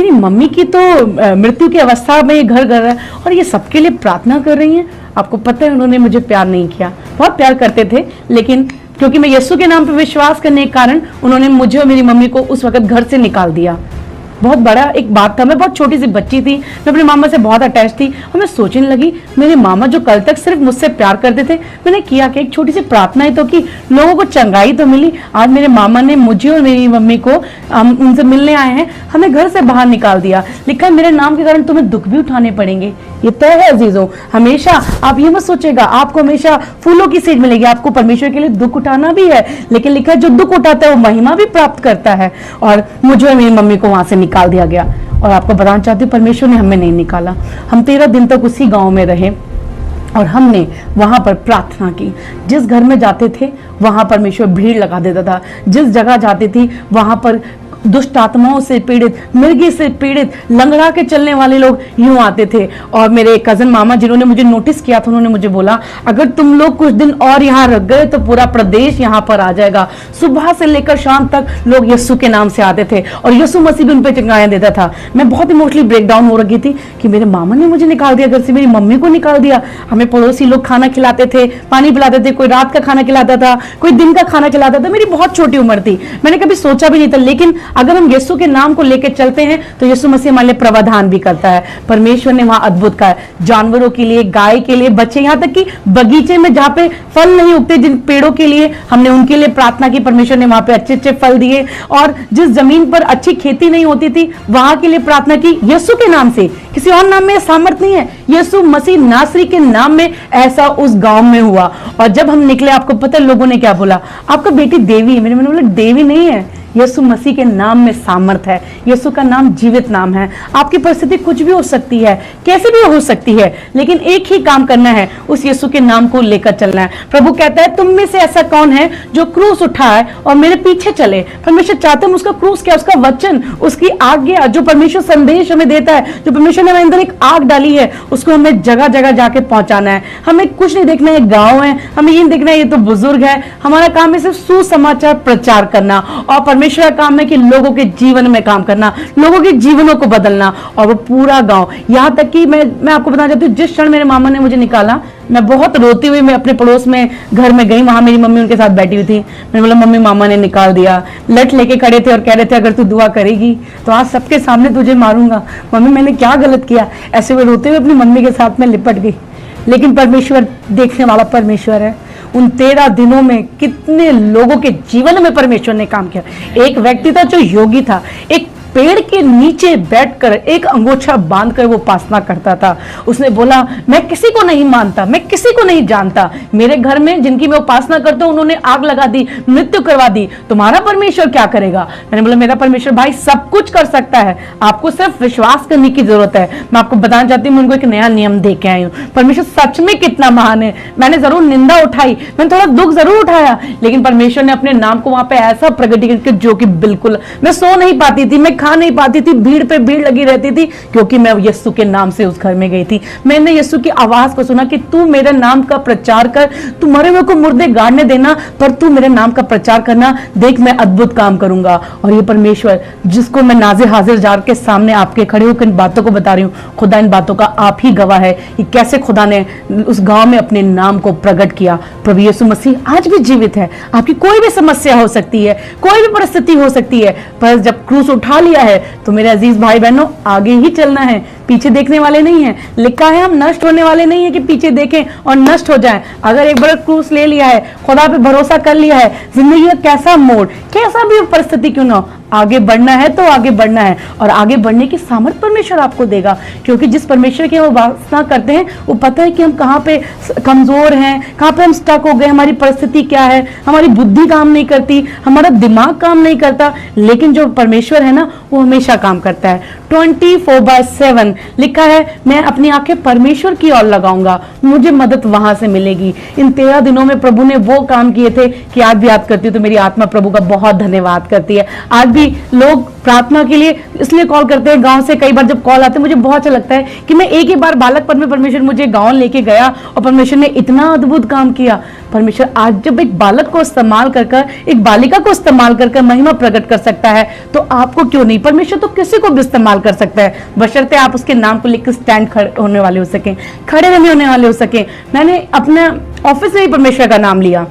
मेरी मम्मी की तो मृत्यु की अवस्था में घर घर है और ये सबके लिए प्रार्थना कर रही हैं। आपको पता है उन्होंने मुझे प्यार नहीं किया, बहुत प्यार करते थे, लेकिन क्योंकि मैं यीशु के नाम पर विश्वास करने के कारण उन्होंने मुझे और मेरी मम्मी को उस वक्त घर से निकाल दिया। बहुत बड़ा एक बात था, मैं बहुत छोटी सी बच्ची थी, मैं अपने मामा से बहुत अटैच थी और मैं सोचने लगी मेरे मामा जो कल तक सिर्फ मुझसे प्यार करते थे, मैंने किया कि एक छोटी सी प्रार्थना ही तो की, लोगों को चंगाई तो मिली। आज मेरे मामा ने मुझे और मेरी मम्मी को, हम उनसे मिलने आए हैं, हमें घर से बाहर निकाल दिया। लिखा है मेरे नाम के कारण तुम्हें दुख भी उठाने पड़ेंगे, ये तय है अजीजों। हमेशा आप ये मत सोचेगा आपको हमेशा फूलों की सीट मिलेगी, आपको परमेश्वर के लिए दुख उठाना भी है, लेकिन लिखा है जो दुख उठाता है वो महिमा भी प्राप्त करता है। और मुझे और मेरी मम्मी को वहां से निकाल दिया गया। और आपको बताना चाहती हूँ परमेश्वर ने हमें नहीं निकाला, हम 13 दिन तक उसी गांव में रहे और हमने वहां पर प्रार्थना की। जिस घर में जाते थे वहां परमेश्वर भीड़ लगा देता था, जिस जगह जाती थी वहां पर दुष्ट आत्माओं से पीड़ित, मिर्गी से पीड़ित, लंगड़ा के चलने वाले लोग यूं आते थे। और मेरे कजन मामा जिन्होंने मुझे नोटिस किया था, उन्होंने मुझे बोला अगर तुम लोग कुछ दिन और यहाँ रह गए तो पूरा प्रदेश यहाँ पर आ जाएगा। सुबह से लेकर शाम तक लोग यीशु के नाम से आते थे और यीशु मसीह भी उन पे चंगाइयां देता था। मैं बहुत इमोशनली ब्रेकडाउन हो रही थी कि मेरे मामा ने मुझे निकाल दिया घर से, मेरी मम्मी को निकाल दिया। हमें पड़ोसी लोग खाना खिलाते थे, पानी पिलाते थे, कोई रात का खाना खिलाता था, कोई दिन का खाना खिलाता था। मेरी बहुत छोटी उम्र थी, मैंने कभी सोचा भी नहीं था, लेकिन अगर हम यीशु के नाम को लेकर चलते हैं तो यीशु मसीह हमारे लिए प्रावधान भी करता है। परमेश्वर ने वहां अद्भुत कहा है, जानवरों के लिए, गाय के लिए, बच्चे, यहाँ तक कि बगीचे में जहाँ पे फल नहीं उगते, जिन पेड़ों के लिए हमने उनके लिए प्रार्थना की, परमेश्वर ने वहां पे अच्छे अच्छे फल दिए। और जिस जमीन पर अच्छी खेती नहीं होती थी वहां के लिए प्रार्थना की यीशु के नाम से, किसी और नाम में सामर्थ नहीं है, यीशु मसीह नासरी के नाम में ऐसा उस गांव में हुआ। और जब हम निकले, आपको पता है लोगों ने क्या बोला, आपका बेटी देवी है। मैंने बोला देवी नहीं है, यीशु मसीह के नाम में सामर्थ है, यीशु का नाम जीवित नाम है। आपकी परिस्थिति कुछ भी हो सकती है, कैसे भी हो सकती है, लेकिन एक ही काम करना है, उस यीशु के नाम को लेकर चलना है। प्रभु कहता है तुम में से ऐसा कौन है जो क्रूस उठाए और मेरे पीछे चले। परमेश्वर चाहते हैं उसका क्रूस क्या, उसका वचन, उसकी आज्ञा, जो परमेश्वर संदेश हमें देता है, जो परमेश्वर ने हमारे अंदर एक आग डाली है, उसको हमें जगह जगह जाके पहुंचाना है। हमें कुछ नहीं देखना है गाँव है, हमें ये नहीं देखना है ये तो बुजुर्ग है, हमारा काम है सिर्फ सुसमाचार प्रचार करना। और परमेश्वर का काम है कि लोगों के जीवन में काम करना, लोगों के जीवनों को बदलना। और वो पूरा गांव, यहाँ तक कि मैं आपको बताना चाहती हूँ, जिस क्षण मेरे मामा ने मुझे निकाला, मैं बहुत रोती हुई मैं अपने पड़ोस में घर में गई, वहां मेरी मम्मी उनके साथ बैठी हुई थी। मैंने बोला मम्मी मामा ने निकाल दिया। लट लेके खड़े थे और कह रहे थे अगर तू दुआ करेगी तो आज सबके सामने तुझे मारूंगा। मम्मी मैंने क्या गलत किया? ऐसे में रोते हुए अपनी मम्मी के साथ में लिपट गई। लेकिन परमेश्वर देखने वाला परमेश्वर है। उन 13 दिनों में कितने लोगों के जीवन में परमेश्वर ने काम किया। एक व्यक्ति था जो योगी था, एक पेड़ के नीचे बैठकर एक अंगोछा बांधकर वो उपासना करता था। उसने बोला मैं किसी को नहीं मानता, मैं किसी को नहीं जानता, मेरे घर में जिनकी मैं उपासना करता हूं उन्होंने आग लगा दी, मृत्यु करवा दी, तुम्हारा परमेश्वर क्या करेगा? मैंने बोला मेरा परमेश्वर भाई सब कुछ कर सकता है, आपको सिर्फ विश्वास करने की जरूरत है। मैं आपको बताना चाहती हूँ, मैं उनको एक नया नियम दे के आई हूँ। परमेश्वर सच में कितना महान है। मैंने जरूर निंदा उठाई, मैंने थोड़ा दुख जरूर उठाया, लेकिन परमेश्वर ने अपने नाम को वहां पे ऐसा प्रकट किया जो कि बिल्कुल, मैं सो नहीं पाती थी, मैं खा नहीं पाती थी, भीड़ पे भीड़ लगी रहती थी, क्योंकि मैं यीशु के नाम से उस घर में गई थी। मैंने यीशु की आवाज को सुना कि तू मेरे नाम का प्रचार कर, तू मरे हुए को मुर्दे गाड़ने देना, पर तू मेरे नाम का प्रचार करना, देख मैं अद्भुत काम करूंगा। और ये परमेश्वर जिसको मैं नाज़िर हाजिर जार के सामने आपके खड़े होकर इन बातों को बता रही हूँ, खुदा इन बातों का आप ही गवाह है कि कैसे खुदा ने उस गांव में अपने नाम को प्रकट किया। प्रभु यीशु मसीह आज भी जीवित है। आपकी कोई भी समस्या हो सकती है, कोई भी परिस्थिति हो सकती है, पर जब क्रूस उठा लिया है तो मेरे अजीज भाई बहनों आगे ही चलना है, पीछे देखने वाले नहीं है। लिखा है हम नष्ट होने वाले नहीं है कि पीछे देखें और नष्ट हो जाएं। अगर एक बार क्रूस ले लिया है, खुदा पे भरोसा कर लिया है, जिंदगी का कैसा मोड़, कैसा भी परिस्थिति क्यों ना हो, आगे बढ़ना है तो आगे बढ़ना है। और आगे बढ़ने की सामर्थ परमेश्वर आपको देगा, क्योंकि जिस परमेश्वर की हम उपासना करते हैं वो पता है कि हम कहाँ पे कमजोर हैं, कहाँ पे हम स्टक हो गए, हमारी परिस्थिति क्या है, हमारी बुद्धि काम नहीं करती, हमारा दिमाग काम नहीं करता। लेकिन जो परमेश्वर है ना वो हमेशा काम करता है 24/7। लिखा है मैं अपनी आंखें परमेश्वर की ओर लगाऊंगा, मुझे मदद वहां से मिलेगी। इन 13 दिनों में प्रभु ने वो काम किए थे कि आज भी याद करती हूँ तो मेरी आत्मा प्रभु का बहुत धन्यवाद करती है। आज भी क्योंकि लोग प्रार्थना के लिए इसलिए कॉल करते हैं गांव से, कई बार जब कॉल आते हैं मुझे बहुत अच्छा लगता है कि मैं एक ही बार बालकपन में परमेश्वर मुझे गांव लेके गया और परमेश्वर ने इतना अद्भुत काम किया। परमेश्वर आज जब एक बालक को इस्तेमाल कर एक बालिका को इस्तेमाल कर महिमा प्रकट कर सकता है, तो आपको क्यों नहीं? परमेश्वर तो किसी को भी इस्तेमाल कर सकता है, बशर्ते आप उसके नाम को लेकर स्टैंड होने वाले हो सके, खड़े रहने होने वाले हो सके। मैंने अपने ऑफिस में ही परमेश्वर का नाम लिया।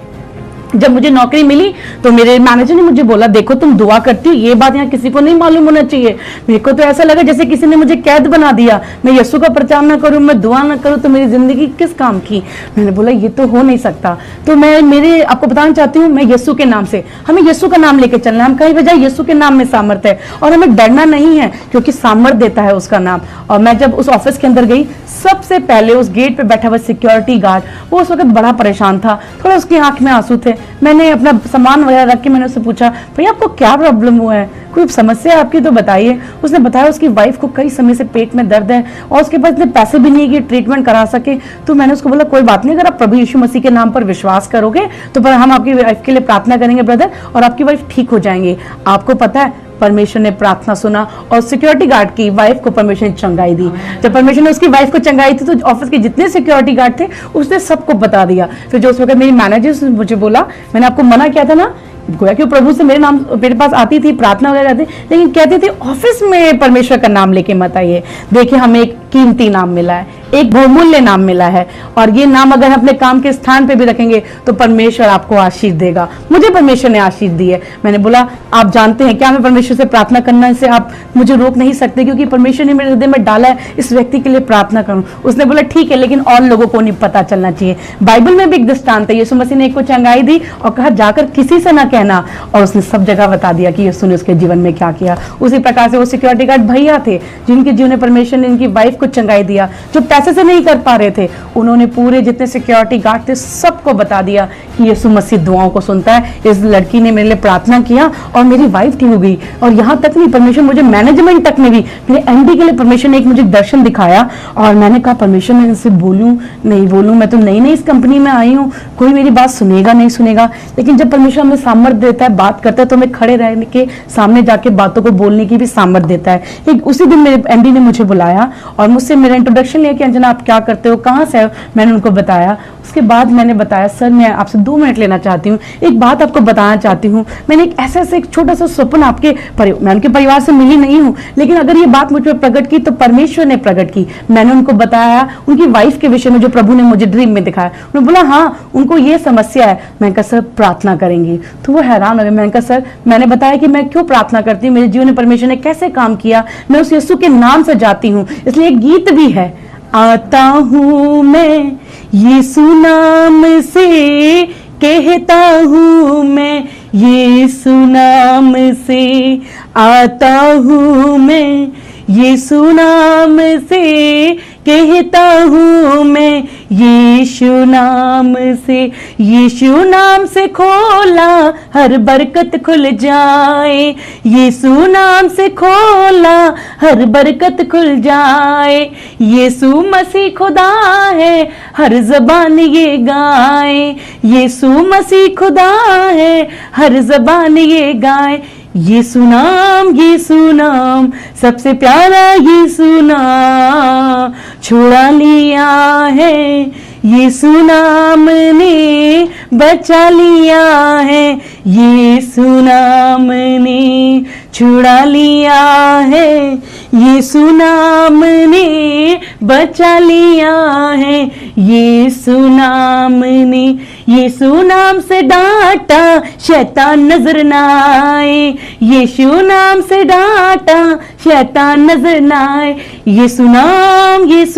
जब मुझे नौकरी मिली तो मेरे मैनेजर ने मुझे बोला, देखो तुम दुआ करती हो, ये बात यहाँ किसी को नहीं मालूम होना चाहिए। मेरे को तो ऐसा लगा जैसे किसी ने मुझे कैद बना दिया, मैं यीशु का प्रचार ना करूं, मैं दुआ ना करूं तो मेरी जिंदगी किस काम की। मैंने बोला ये तो हो नहीं सकता। तो मैं मेरे आपको बताना चाहती हूँ, मैं यीशु के नाम से, हमें यीशु का नाम लेकर चलना है। हम कहीं बजाय यीशु के नाम में सामर्थ्य है और हमें डरना नहीं है, क्योंकि सामर्थ्य देता है उसका नाम। और मैं जब उस ऑफिस के अंदर गई, सबसे पहले उस गेट पे बैठा हुआ सिक्योरिटी गार्ड, वो उस वक्त बड़ा परेशान था, थोड़ा उसकी आंख में आंसू थे। मैंने अपना सामान वगैरह रख के मैंने उससे पूछा, भैया आपको क्या प्रॉब्लम हुआ है, कोई समस्या है आपकी तो बताइए। उसने बताया उसकी वाइफ को कई समय से पेट में दर्द है और उसके पास इतने पैसे भी नहीं है कि ट्रीटमेंट करा सके। तो मैंने उसको बोला कोई बात नहीं, अगर आप प्रभु यीशु मसीह के नाम पर विश्वास करोगे तो हम आपकी वाइफ के लिए प्रार्थना करेंगे ब्रदर, और आपकी वाइफ ठीक हो जाएंगी। आपको पता है परमेश्वर ने प्रार्थना सुना और सिक्योरिटी गार्ड की वाइफ को परमेश्वर ने चंगाई दी। जब परमेश्वर ने उसकी वाइफ को चंगाई थी तो ऑफिस के जितने सिक्योरिटी गार्ड थे उसने सबको बता दिया। फिर जो उस वक्त मेरी मैनेजर ने मुझे बोला, मैंने आपको मना किया था ना, गोया कि प्रभु से मेरे पास आती थी, प्रार्थना वगैरह करती, लेकिन कहती थी ऑफिस में परमेश्वर का नाम लेके मत आइए। देखिए हमें एक कीमती नाम मिला है, एक बहुमूल्य नाम मिला है, और ये नाम अगर अपने काम के स्थान पे भी रखेंगे तो परमेश्वर आपको आशीष देगा। मुझे परमेश्वर ने आशीष दी है। मैंने बोला आप जानते हैं क्या, मैं परमेश्वर से प्रार्थना करना से आप मुझे रोक नहीं सकते, क्योंकि परमेश्वर ने मेरे हृदय में डाला है इस व्यक्ति के लिए प्रार्थना करूं। उसने बोला ठीक है, लेकिन और लोगों को नहीं पता चलना चाहिए। बाइबल में भी एक दृष्टांत है, यीशु मसीह ने एक को चंगाई दी और कहा जाकर किसी से ना कहना, और उसने सब जगह बता दिया कि यीशु ने उसके जीवन में क्या किया। उसी प्रकार से वो सिक्योरिटी गार्ड भैया थे जिनके जीवन में परमेश्वर ने इनकी वाइफ को चंगाई दिया, जो पैसे से नहीं कर पा रहे थे। उन्होंने पूरे जितने सिक्योरिटी गार्ड थे सबको बता दिया कि यीशु मसीह दुआओं को सुनता है। इस लड़की ने मेरे लिए प्रार्थना किया और मेरी वाइफ ठीक हो गई। और यहाँ तक नहीं, परमेश्वर मुझे मैनेजमेंट तक में भी, मेरे एमडी के लिए परमेश्वर ने एक मुझे दर्शन दिखाया, और मैंने कहा परमेश्वर मैं इनसे बोलूं नहीं बोलूं, मैं तो नई नई इस कंपनी में आई हूँ, कोई मेरी बात सुनेगा नहीं सुनेगा। लेकिन जब परमेश्वर हमें सामर्थ्य देता है, बात करता है, तो हमें खड़े रहने के सामने जाके बातों को बोलने की भी सामर्थ्य देता है। एक उसी दिन मेरे एमडी ने मुझे बुलाया और मुझसे मेरा इंट्रोडक्शन लिया कि अंजना आप क्या करते हो, कहाँ से हो। मैंने उनको बताया। उसके बाद मैंने बताया सर मैं आपसे 2 मिनट लेना चाहती हूँ, एक बात आपको बताना चाहती हूँ। मैंने एक ऐसा एक छोटा सा स्वप्न मैं उनके परिवार से मिली नहीं हूँ, लेकिन अगर ये बात मुझ पर प्रकट की तो परमेश्वर ने प्रकट की। मैंने उनको बताया उनकी वाइफ के विषय में जो प्रभु ने मुझे ड्रीम में दिखाया। उन्होंने बोला हाँ उनको ये समस्या है। मैंने कहा सर प्रार्थना करेंगी, तो वो हैरान हो गए। मैंने कहा सर, मैंने बताया कि मैं क्यों प्रार्थना करती हूँ, मेरे जीवन में परमेश्वर ने कैसे काम किया, मैं उस यीशु के नाम से जाती हूँ। इसलिए एक गीत भी है, आता हूँ मैं यीशु नाम से, कहता हूँ मैं यीशु नाम से, आता हूँ मैं यीशु नाम से, कहता हूँ मैं यीशु नाम से। यीशु नाम से खोला हर बरकत खुल जाए, यीशु नाम से खोला हर बरकत खुल जाए। यीशु मसीह खुदा है हर जबान ये गाए, यीशु मसीह खुदा है हर जबान ये गाए। यीशु नाम सबसे प्यारा यीशु नाम, छुड़ा लिया है यीशु नाम ने, बचा लिया है यीशु नाम ने, छुड़ा लिया है यीशु नाम ने, बचा लिया है यीशु नाम ने। यीशु नाम से डांटा शैतान नजर ना आए, यीशु नाम से डांटा शैतान नजर ना आए। यीशु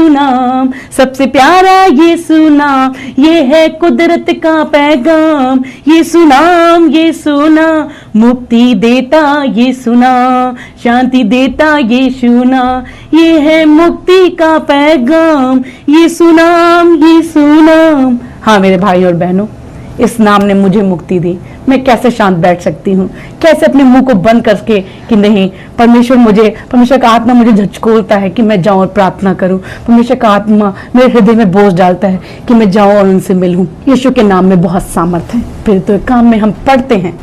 नाम सबसे प्यारा यीशु नाम, ये है कुदरत का पैगाम। यीशु नाम मुक्ति देता यीशु नाम, शांति देता यीशु नाम, ये है मुक्ति का पैगाम। यीशु नाम। हाँ मेरे भाई और बहनों, इस नाम ने मुझे मुक्ति दी। मैं कैसे शांत बैठ सकती हूँ, कैसे अपने मुंह को बंद करके कि नहीं, परमेश्वर का आत्मा मुझे झचकोलता है कि मैं जाऊं और प्रार्थना करूं। परमेश्वर का आत्मा मेरे हृदय में बोझ डालता है कि मैं जाऊं और उनसे मिलूं। यीशु के नाम में बहुत सामर्थ है। फिर तो काम में हम पढ़ते हैं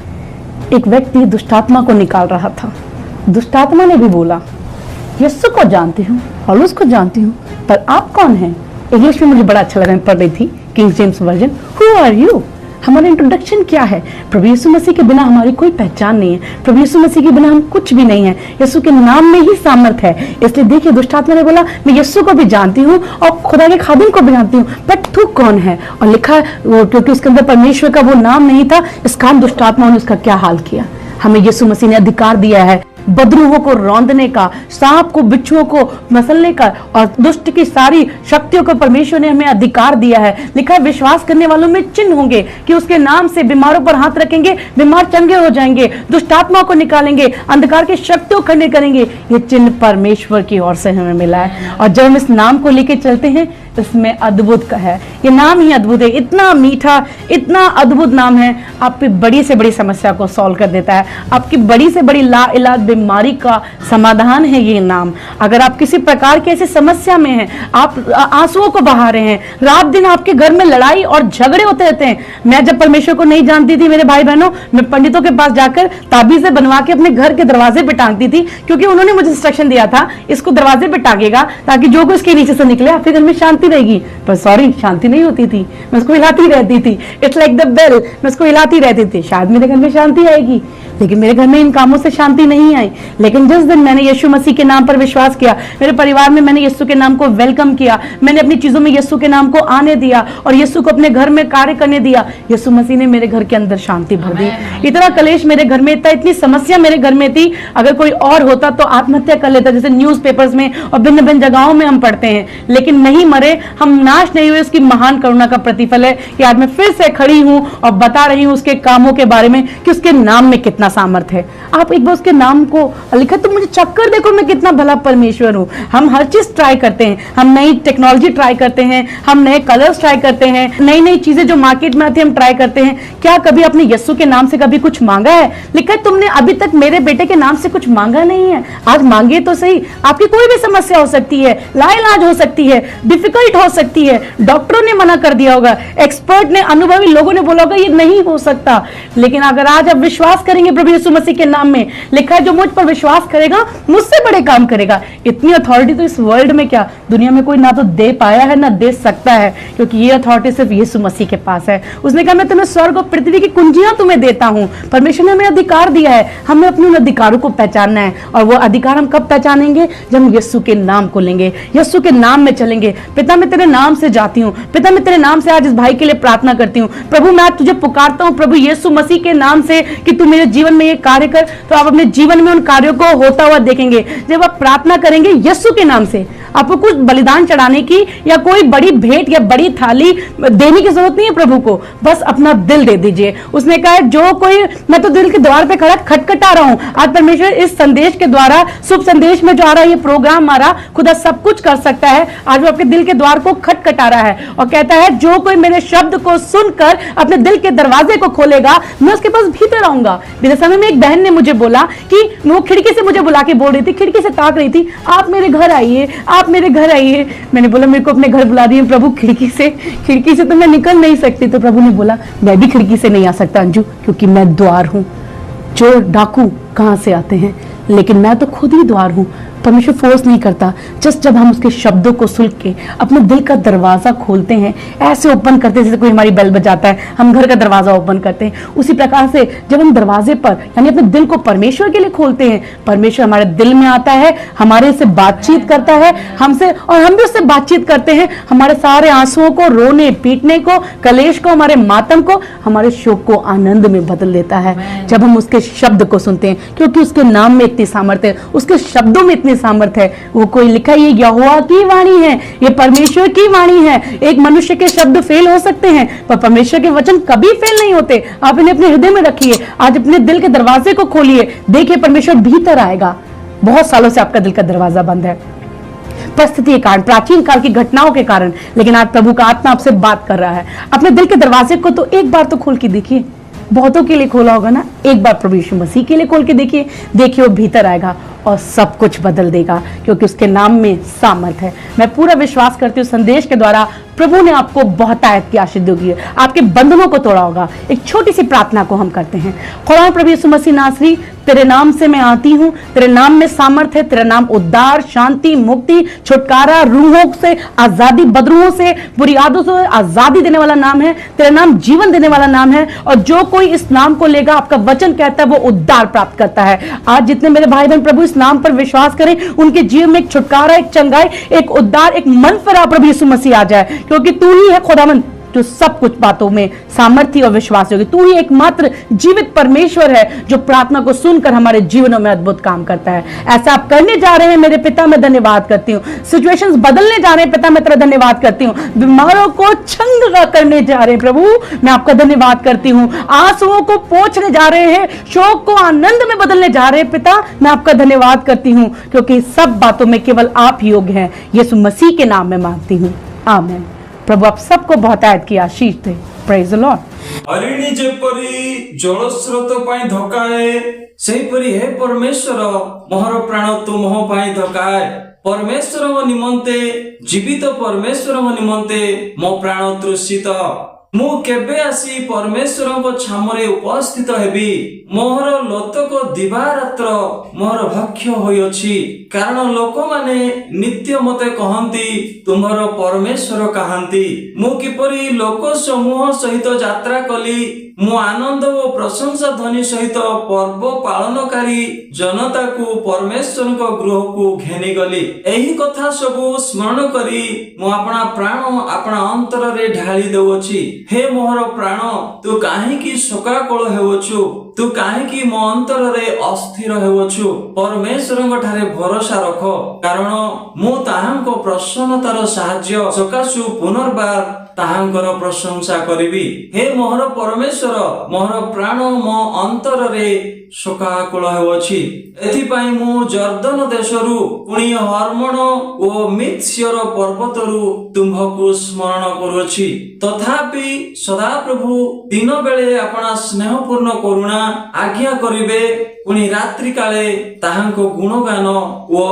एक व्यक्ति दुष्टात्मा को निकाल रहा था। दुष्टात्मा ने भी बोला, यीशु को जानती हूँ, पौलुस को जानती हूँ, पर आप कौन हैं? इंग्लिश में मुझे बड़ा अच्छा लगा, मैं पढ़ रही थी King James version. Who are you? हमारा इंट्रोडक्शन क्या है? प्रभु यीशु मसीह के बिना हमारी कोई पहचान नहीं है। प्रभु यीशु मसीह के बिना हम कुछ भी नहीं है। यीशु के नाम में ही सामर्थ है। इसलिए देखिए, दुष्टात्मा ने बोला, मैं यीशु को भी जानती हूँ और खुदा के खादिम को भी जानती हूँ, बट तू कौन है? और लिखा, क्योंकि उसके अंदर परमेश्वर का वो नाम नहीं था, इस कारण दुष्टात्मा ने उसका क्या हाल किया। हमें यीशु मसीह ने अधिकार दिया है बदरूहों को रौंदने का, सांप को, बिच्छुओं को मसलने का, और दुष्ट की सारी शक्तियों को परमेश्वर ने हमें अधिकार दिया है। लिखा है, विश्वास करने वालों में चिन्ह होंगे कि उसके नाम से बीमारों पर हाथ रखेंगे, बीमार चंगे हो जाएंगे, दुष्ट आत्मा को निकालेंगे, अंधकार की शक्तियों खंडन करेंगे। ये चिन्ह परमेश्वर की ओर से हमें मिला है, और जब हम इस नाम को लेके चलते हैं, इसमें अद्भुत का है। ये नाम ही अद्भुत है, इतना मीठा, इतना अद्भुत नाम है, आपकी बड़ी से बड़ी समस्या को सॉल्व कर देता है। आपकी बड़ी से बड़ी ला इलाज बीमारी का समाधान है ये नाम। अगर आप किसी प्रकार की ऐसी समस्या में हैं, आप आंसुओं को बहा रहे हैं, रात दिन आपके घर में लड़ाई और झगड़े होते रहते हैं। मैं जब परमेश्वर को नहीं जानती थी मेरे भाई बहनों, मैं पंडितों के पास जाकर ताबीजें बनवा के अपने घर के दरवाजे पे टांगती थी, क्योंकि उन्होंने मुझे इंस्ट्रक्शन दिया था, इसको दरवाजे पे टांगेगा ताकि जो कुछ इसके नीचे से निकले आपके घर में शांति रहेगी। पर सॉरी, शांति नहीं होती थी, मैं उसको हिलाती रहती थी। इट्स लाइक द बेल, मैं उसको हिलाती रहती थी, शायद मेरे घर में शांति आएगी, लेकिन मेरे घर में इन कामों से शांति नहीं आई। लेकिन जिस दिन मैंने यीशु मसीह के नाम पर विश्वास किया, मेरे परिवार में मैंने यीशु के नाम को वेलकम किया, मैंने अपनी चीजों में यीशु के नाम को आने दिया और यीशु को अपने घर में कार्य करने दिया, यीशु मसीह ने मेरे घर के अंदर शांति भर दी। इतना कलेश मेरे घर में था, इतनी समस्या मेरे घर में थी, अगर कोई और होता तो आत्महत्या कर लेता, जैसे न्यूज़पेपर्स में और भिन्न भिन्न जगहों में हम पढ़ते हैं। लेकिन नहीं मरे, हम नाश नहीं हुए, उसकी महान करुणा का प्रतिफल है कि आज मैं फिर से खड़ी हूं और बता रही हूं उसके कामों के बारे में कि उसके नाम में कितना सामर्थ है। आप एक बार उसके नाम को लिखा तो मुझे चक्कर देखो, मैं कितना भला परमेश्वर हूं। हम हर चीज ट्राई करते हैं, हम नई टेक्नोलॉजी ट्राई करते हैं, हम नए कलर्स ट्राई करते हैं, नई नई चीजें जो मार्केट में आती है हम ट्राई करते हैं। क्या कभी आपने यीशु के नाम से कभी कुछ मांगा है? लिखा है, तुमने अभी तक मेरे बेटे के नाम से कुछ मांगा नहीं है। आज मांगे तो सही। आपकी कोई भी समस्या हो सकती है, लाइलाज हो सकती है, डिफिकल्ट हो सकती है, डॉक्टरों ने मना कर दिया होगा, एक्सपर्ट ने, अनुभवी लोगों ने बोला होगा ये नहीं हो सकता, लेकिन अगर आज आप विश्वास करेंगे प्रभु यीशु मसीह के नाम में, लिखा है जो मुझ पर विश्वास करेगा मुझसे बड़े काम करेगा। इतनी अथॉरिटी तो इस वर्ल्ड में, क्या दुनिया में कोई ना तो दे पाया है ना दे सकता है, क्योंकि ये अथॉरिटी सिर्फ यीशु मसीह के पास है। उसने कहा, मैं तुम्हें स्वर्ग और पृथ्वी की कुंजियां तुम्हें देता हूं। परमेश्वर ने हमें अधिकार दिया है, हमें अपने उन अधिकारों को पहचानना है। और वो अधिकार हम कब पहचानेंगे? जब हम यीशु के नाम को लेंगे, यीशु के नाम में चलेंगे। पिता, मैं तेरे नाम से जाती हूँ, पिता मैं तेरे नाम से आज इस भाई के लिए प्रार्थना करती हूँ। प्रभु मैं आज तुझे पुकारता हूँ प्रभु यीशु मसीह के नाम से कि तू मेरे जीवन में ये कार्य कर। तो आप अपने जीवन में उन कार्यों को होता हुआ देखेंगे। जब आप प्रार्थना करेंगे यीशु के नाम से, आपको कुछ बलिदान चढ़ाने की या कोई बड़ी भेंट या बड़ी थाली देने की जरूरत नहीं है प्रभु को, बस अपना दिल दे दीजिए। उसने कहा, जो कोई, मैं तो दिल के द्वार पे खड़ा खटखटा रहा हूँ। आज परमेश्वर इस संदेश के द्वारा, शुभ संदेश में जो आ रहा है, ये प्रोग्राम हमारा, खुदा सब कुछ कर सकता है। आज वो आपके दिल के द्वार को खटखटा रहा है और कहता है, जो कोई मेरे शब्द को सुनकर अपने दिल के दरवाजे को खोलेगा, मैं उसके पास भीतर आऊंगा। बीते समय में एक बहन ने मुझे बोला कि वो खिड़की से मुझे बुला के बोल रही थी, खिड़की से ताक रही थी, आप मेरे घर आइए, आप मेरे घर आइए। मैंने बोला, मेरे को अपने घर बुला रही है प्रभु, खिड़की से तो मैं निकल नहीं सकती। तो प्रभु ने बोला, मैं भी खिड़की से नहीं आ सकता अंजू, क्योंकि मैं द्वार हूं। चोर डाकू कहां से आते हैं, लेकिन मैं तो खुद ही द्वार हूं। परमेश्वर फोर्स नहीं करता, जस्ट जब हम उसके शब्दों को सुन के अपने दिल का दरवाजा खोलते हैं, ऐसे ओपन करते हैं जैसे कोई हमारी बेल बजाता है, हम घर का दरवाजा ओपन करते हैं, उसी प्रकार से जब हम दरवाजे पर यानी अपने दिल को परमेश्वर के लिए खोलते हैं, परमेश्वर हमारे दिल में आता है, हमारे से बातचीत करता है हमसे, और हम भी उससे बातचीत करते हैं। हमारे सारे आंसुओं को, रोने पीटने को, कलेश को, हमारे मातम को, हमारे शोक को आनंद में बदल देता है जब हम उसके शब्द को सुनते हैं, क्योंकि उसके नाम में इतनी सामर्थ्य है, उसके शब्दों में इतनी सामर्थ्य है। वो कोई लिखा, ये यहोवा की वाणी है, ये परमेश्वर की वाणी है। एक मनुष्य के शब्द फेल हो सकते हैं, पर परमेश्वर के वचन कभी फेल नहीं होते। आप इन्हें अपने हृदय में रखिए, आज अपने दिल के दरवाजे को खोलिए, देखिए परमेश्वर भीतर आएगा। बहुत सालों से आपका दिल का दरवाजा बंद है, परिस्थिति के कारण, प्राचीन काल की घटनाओं के कारण, लेकिन आज प्रभु का आत्मा आपसे बात कर रहा है। अपने दिल के दरवाजे को तो एक बार तो खोल के देखिए, बहुतों के लिए खोला होगा ना, एक बार प्रभु यीशु मसीह के लिए खोल के देखिए, देखिए वो भीतर आएगा और सब कुछ बदल देगा, क्योंकि उसके नाम में सामर्थ है। मैं पूरा विश्वास करती हूँ संदेश के द्वारा प्रभु ने आपको बहुत आयत की आशीष दी है, आपके बंधनों को तोड़ा होगा। एक छोटी सी प्रार्थना को हम करते हैं। खुदा प्रभु यीशु मसीह नासरी, तेरे नाम से मैं आती हूँ, तेरे नाम में सामर्थ है, तेरा नाम उद्धार, शांति, मुक्ति, छुटकारा, रूहों से आजादी, बदरूहों से, बुरी आदतों से आजादी देने वाला नाम है। तेरा नाम जीवन देने वाला नाम है, और जो कोई इस नाम को लेगा, आपका वचन कहता है वो उद्धार प्राप्त करता है। आज जितने मेरे भाई बहन प्रभु इस नाम पर विश्वास करें, उनके जीवन में एक छुटकारा, एक चंगाई, एक उद्धार, एक मन फिराव प्रभु यीशु मसीह आ जाए, क्योंकि तू ही है खुदावंद जो सब कुछ बातों में सामर्थ्य और विश्वास होगी। तू ही एकमात्र जीवित परमेश्वर है जो प्रार्थना को सुनकर हमारे जीवनों में अद्भुत काम करता है। ऐसा आप करने जा रहे हैं मेरे पिता, मैं धन्यवाद करती हूँ। सिचुएशंस बदलने जा रहे हैं पिता, मैं तेरा धन्यवाद करती हूँ। बीमारों को चंगा करने जा रहे हैं प्रभु, मैं आपका धन्यवाद करती हूँ। आंसुओं को पोंछने जा रहे हैं, शोक को आनंद में बदलने जा रहे हैं पिता, मैं आपका धन्यवाद करती हूँ, क्योंकि सब बातों में केवल आप योग्य हैं। यीशु मसीह के नाम में मांगती हूँ, आमीन। प्रभु आप सबको बहुत आयत की आशीष दे। Praise the Lord. हरिणी जेपरी जल स्रोत पाई धकाए, सेहीपरि हे परमेश्वर मोहर प्राण तू मोह पाई धकाए। परमेश्वर निमंते, जीवित परमेश्वर निमंते मो प्राण तृषित। मु केबे आसी परमेश्वर को छामरे उपस्थित हेबी। मोहर लोतक दिवारात्र मोहर भक्ष्य होई अछि, कारण लोक माने नित्य मते कहंती तुमर परमेश्वर कहांती। मु किपरि लोक समूह सहित यात्रा कली, मु आनंद और प्रशंसा ध्वनि सहित पर्व पालनकारी जनता को परमेश्वर को गृह को घेनी गली। एही कथा सबु स्मरण करी मु अपना प्राण अपना अंतर रे ढाली देउछि। हे मोहर प्राण तू काहेकि शोकाकुल हेउछु, तू काहेकि मो अंतर रे अस्थिर हेउछु। परमेश्वर ठारे भरोसा रख, कारण मु ताहांको प्रसन्नतार साहाय्य सकाशु पुनर्बार ताहांकर प्रशंसा करिबी। हे मोहर परमेश्वर मोहर प्राण मो अंतर रे शोकाकुल हेउछि। एथिपाई मु जर्दन देशरु पुणी हर्मोन ओ मित्स्यर पर्वतरु तुम्भकु स्मरण करुछि। तथापि सदा प्रभु दिन बेले अपना स्नेहपूर्ण करुणा आज्ञा करिबे, पुणी रात्रि काले ताहांको गुणगान ओ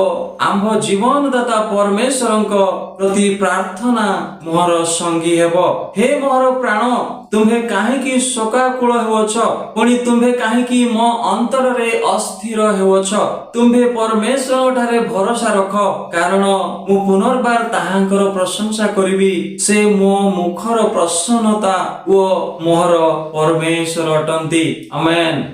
आम्भ जीवनदाता परमेश्वरंको प्रति प्रार्थना मोहर संगी हेबो। हे मोहर प्राण तुम्हे काहेकि शोकाकुल हेउछ, पुणी तुम्हे काहेकि मो अंतर रे अस्थिर हेउछ। तुम्हे परमेश्वर ठारे भरोसा रख, कारण मु पुनर्बार ताहांकर प्रशंसा करिबी। से मो मुखर प्रसन्नता ओ मोहर परमेश्वर अटंती। आमेन।